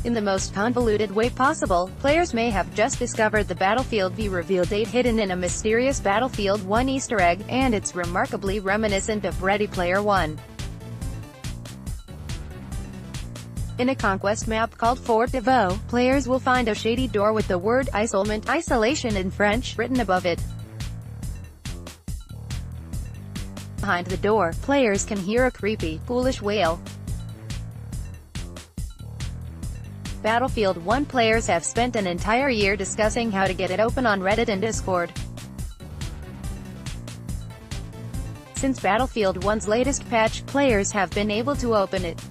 In the most convoluted way possible, players may have just discovered the Battlefield V reveal date hidden in a mysterious Battlefield 1 Easter egg, and it's remarkably reminiscent of Ready Player One. In a conquest map called Fort de Vaux, players will find a shady door with the word isolement, isolation in French, written above it. Behind the door, players can hear a creepy, ghoulish wail. Battlefield 1 players have spent an entire year discussing how to get it open on Reddit and Discord. Since Battlefield 1's latest patch, players have been able to open it.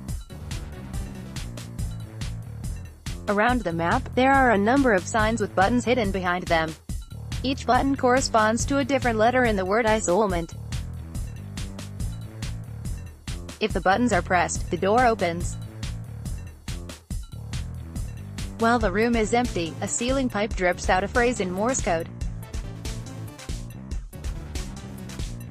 Around the map, there are a number of signs with buttons hidden behind them. Each button corresponds to a different letter in the word isolement. If the buttons are pressed, the door opens. While the room is empty, a ceiling pipe drips out a phrase in Morse code.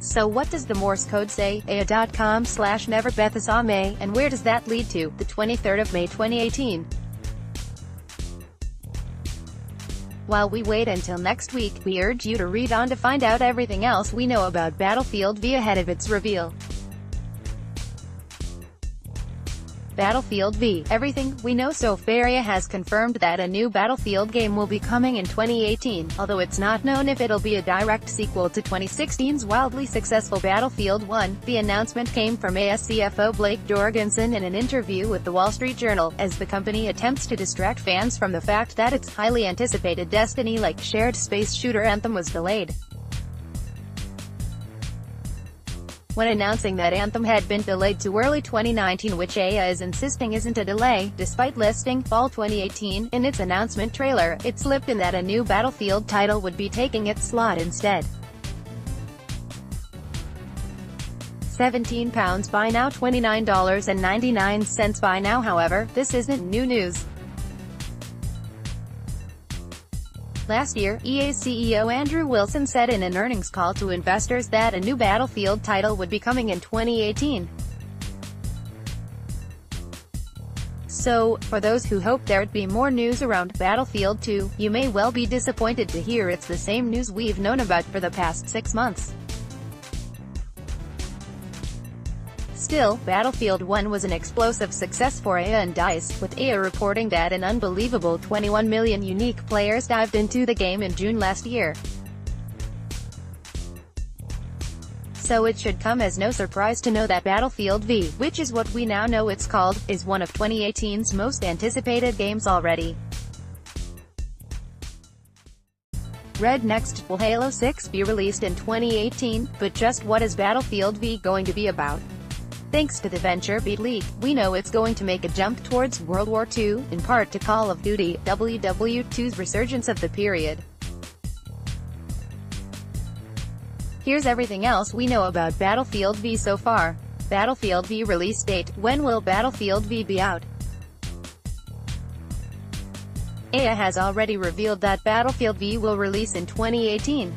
So what does the Morse code say? aya.com/neverbethesame, and where does that lead to? The 23rd of May 2018. While we wait until next week, we urge you to read on to find out everything else we know about Battlefield V ahead of its reveal. Battlefield V, everything we know so far. EA has confirmed that a new Battlefield game will be coming in 2018, although it's not known if it'll be a direct sequel to 2016's wildly successful Battlefield 1. The announcement came from EA CFO Blake Jorgensen in an interview with The Wall Street Journal, as the company attempts to distract fans from the fact that its highly anticipated Destiny-like shared space shooter Anthem was delayed. When announcing that Anthem had been delayed to early 2019, which EA is insisting isn't a delay, despite listing fall 2018 in its announcement trailer, it slipped in that a new Battlefield title would be taking its slot instead. £17 by now, $29.99 by now. However, this isn't new news. Last year, EA's CEO Andrew Wilson said in an earnings call to investors that a new Battlefield title would be coming in 2018. So, for those who hoped there'd be more news around Battlefield 2, you may well be disappointed to hear it's the same news we've known about for the past 6 months. Still, Battlefield 1 was an explosive success for EA and DICE, with EA reporting that an unbelievable 21 million unique players dived into the game in June last year. So it should come as no surprise to know that Battlefield V, which is what we now know it's called, is one of 2018's most anticipated games already. Next, will Halo 6 be released in 2018? But just what is Battlefield V going to be about? Thanks to the VentureBeat leak, we know it's going to make a jump towards World War II, in part to Call of Duty WW2's resurgence of the period. Here's everything else we know about Battlefield V so far. Battlefield V release date. When will Battlefield V be out? EA has already revealed that Battlefield V will release in 2018.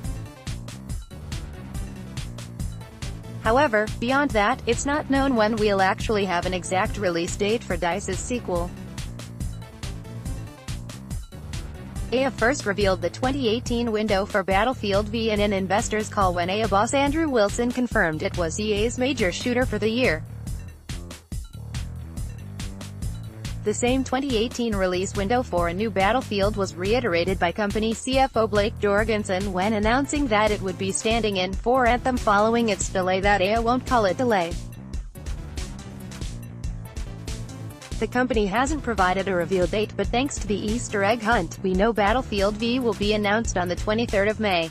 However, beyond that, it's not known when we'll actually have an exact release date for DICE's sequel. EA first revealed the 2018 window for Battlefield V in an investors' call when EA boss Andrew Wilson confirmed it was EA's major shooter for the year. The same 2018 release window for a new Battlefield was reiterated by company CFO Blake Jorgensen when announcing that it would be standing in for Anthem following its delay. That EA won't call it delay. The company hasn't provided a reveal date, but thanks to the Easter egg hunt, we know Battlefield V will be announced on the 23rd of May.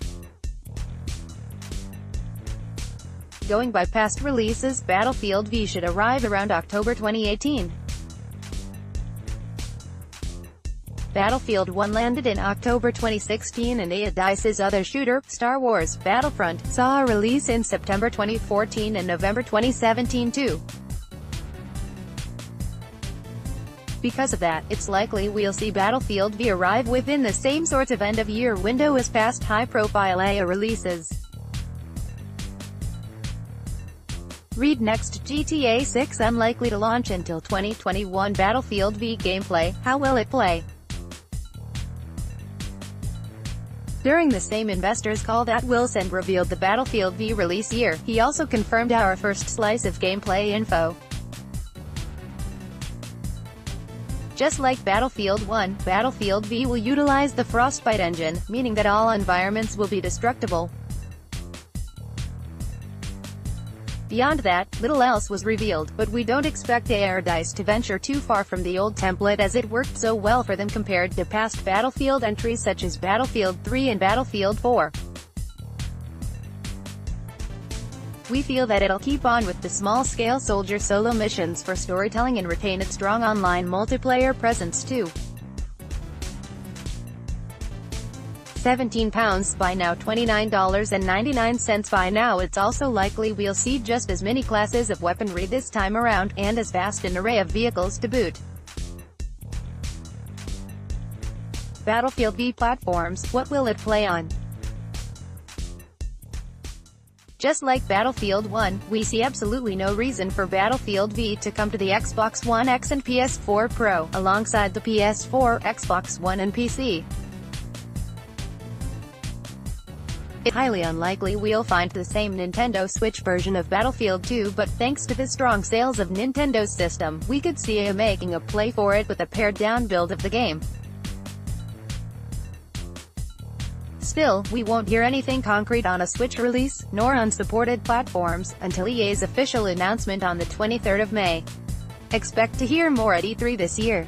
Going by past releases, Battlefield V should arrive around October 2018. Battlefield 1 landed in October 2016, and EA DICE's other shooter, Star Wars Battlefront, saw a release in September 2014 and November 2017 too. Because of that, it's likely we'll see Battlefield V arrive within the same sort of end-of-year window as past high-profile EA releases. Read next. GTA 6 unlikely to launch until 2021. Battlefield v gameplay, how will it play? During the same investors call that Wilson revealed the Battlefield v release year, he also confirmed our first slice of gameplay info. Just like Battlefield 1, Battlefield v will utilize the Frostbite engine, meaning that all environments will be destructible. Beyond that, little else was revealed, but we don't expect DICE to venture too far from the old template as it worked so well for them compared to past Battlefield entries such as Battlefield 3 and Battlefield 4. We feel that it'll keep on with the small-scale soldier solo missions for storytelling and retain its strong online multiplayer presence too. £17 by now, $29.99 by now. It's also likely we'll see just as many classes of weaponry this time around, and as vast an array of vehicles to boot. Battlefield v platforms, what will it play on? Just like Battlefield 1, we see absolutely no reason for Battlefield v to come to the Xbox One X and PS4 Pro, alongside the PS4, Xbox One and PC. It's highly unlikely we'll find the same Nintendo Switch version of Battlefield 2, but thanks to the strong sales of Nintendo's system, we could see it making a play for it with a pared-down build of the game. Still, we won't hear anything concrete on a Switch release, nor on supported platforms, until EA's official announcement on the 23rd of May. Expect to hear more at E3 this year.